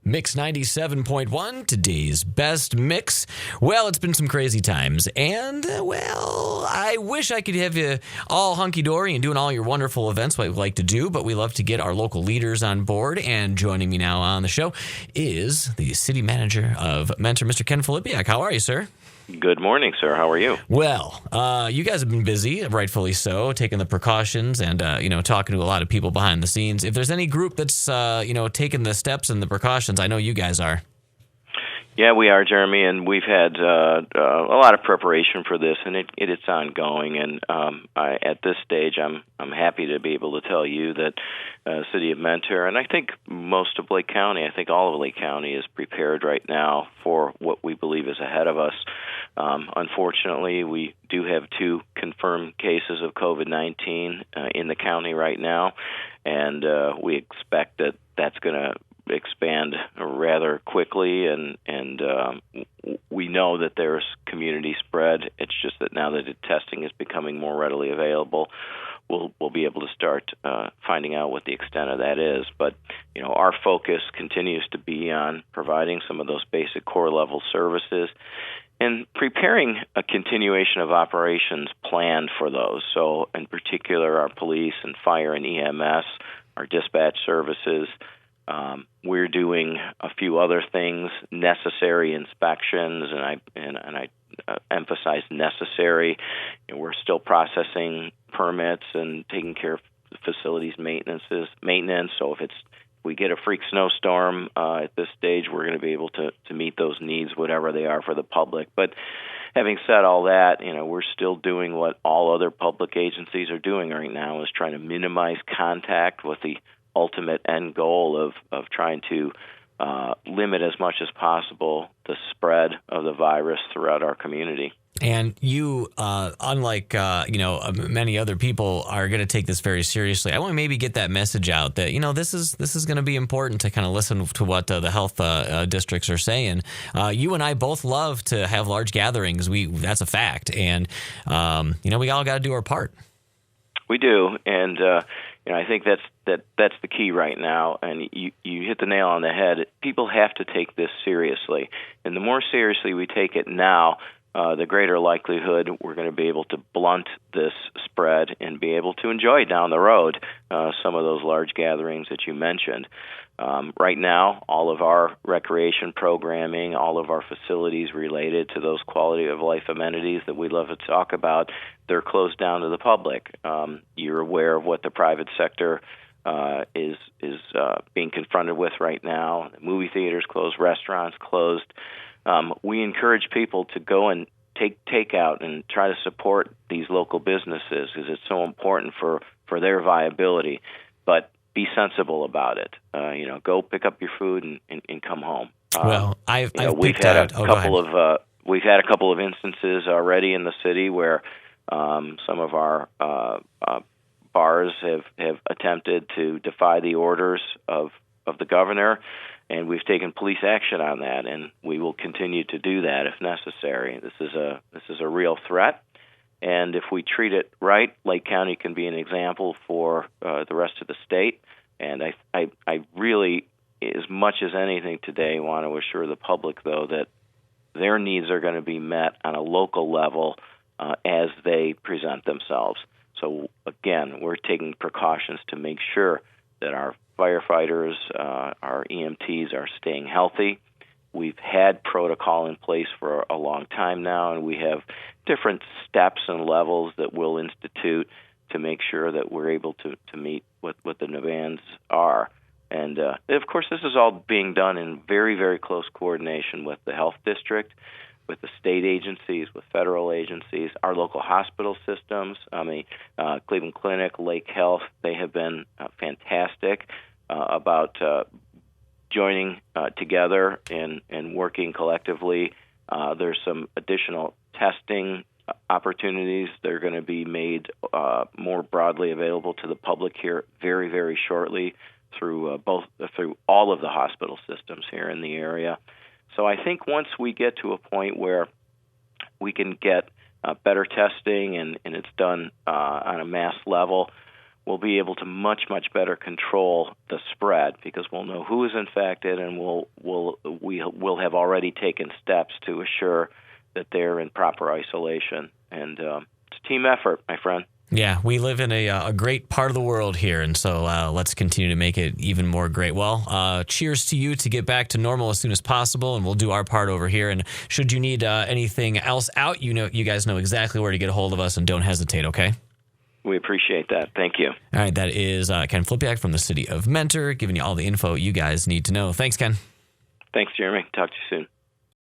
Mix 97.1, today's best mix. Well, it's been some crazy times, and, I wish I could have you all hunky-dory and doing all your wonderful events like we like to do, but we love to get our local leaders on board, and joining me now on the show is the City Manager of Mentor, Mr. Ken Filipiak. How are you, sir? Good morning, sir. How are you? Well, you guys have been busy, rightfully so, taking the precautions and, talking to a lot of people behind the scenes. If there's any group that's, taking the steps and the precautions, I know you guys are. Yeah, we are, Jeremy, and we've had a lot of preparation for this, and it's ongoing. And at this stage, I'm happy to be able to tell you that City of Mentor, and I think most of Lake County, I think all of Lake County is prepared right now for what we believe is ahead of us. Unfortunately, we do have 2 confirmed cases of COVID-19 in the county right now, and we expect that that's going to expand rather quickly, and we know that there's community spread. It's just that now that the testing is becoming more readily available, we'll be able to start finding out what the extent of that is. But our focus continues to be on providing some of those basic core level services and preparing a continuation of operations planned for those. So in particular, our police and fire and EMS, our dispatch services. We're doing a few other things, necessary inspections, and I emphasize necessary. We're still processing permits and taking care of the facilities maintenance. So if we get a freak snowstorm at this stage, we're going to be able to meet those needs, whatever they are for the public. But having said all that, we're still doing what all other public agencies are doing right now, is trying to minimize contact with the ultimate end goal of trying to limit as much as possible the spread of the virus throughout our community. And you, unlike many other people, are going to take this very seriously. I want to maybe get that message out that this is going to be important to kind of listen to what the health districts are saying. You and I both love to have large gatherings. That's a fact, and we all got to do our part. We do, and I think that's the key right now. And you hit the nail on the head. People have to take this seriously, and the more seriously we take it now, the greater likelihood we're going to be able to blunt this spread and be able to enjoy down the road some of those large gatherings that you mentioned. Right now, all of our recreation programming, all of our facilities related to those quality of life amenities that we love to talk about, they're closed down to the public. You're aware of what the private sector is being confronted with right now. Movie theaters closed, restaurants closed. We encourage people to go and take takeout and try to support these local businesses because it's so important for their viability. But be sensible about it. Go pick up your food and come home. We've had a couple of instances already in the city where some of our bars have attempted to defy the orders of the governor, and we've taken police action on that, and we will continue to do that if necessary. This is a real threat. And if we treat it right, Lake County can be an example for the rest of the state. And I really, as much as anything today, want to assure the public, though, that their needs are going to be met on a local level as they present themselves. So, again, we're taking precautions to make sure that our firefighters, our EMTs are staying healthy. We've had protocol in place for a long time now, and we have different steps and levels that we'll institute to make sure that we're able to meet what the demands are. And, of course, this is all being done in very, very close coordination with the health district, with the state agencies, with federal agencies, our local hospital systems. Cleveland Clinic, Lake Health, they have been fantastic about joining together and working collectively. There's some additional testing opportunities that are going to be made more broadly available to the public here very, very shortly through all of the hospital systems here in the area. So I think once we get to a point where we can get better testing and it's done on a mass level, we'll be able to much better control the spread, because we'll know who is infected, and we'll have already taken steps to assure that they're in proper isolation. And it's a team effort, my friend. Yeah, we live in a great part of the world here, and so let's continue to make it even more great. Well, cheers to you to get back to normal as soon as possible, and we'll do our part over here. And should you need anything else out, you guys know exactly where to get a hold of us, and don't hesitate, okay? We appreciate that. Thank you. All right, that is Ken Filipiak from the City of Mentor, giving you all the info you guys need to know. Thanks, Ken. Thanks, Jeremy. Talk to you soon.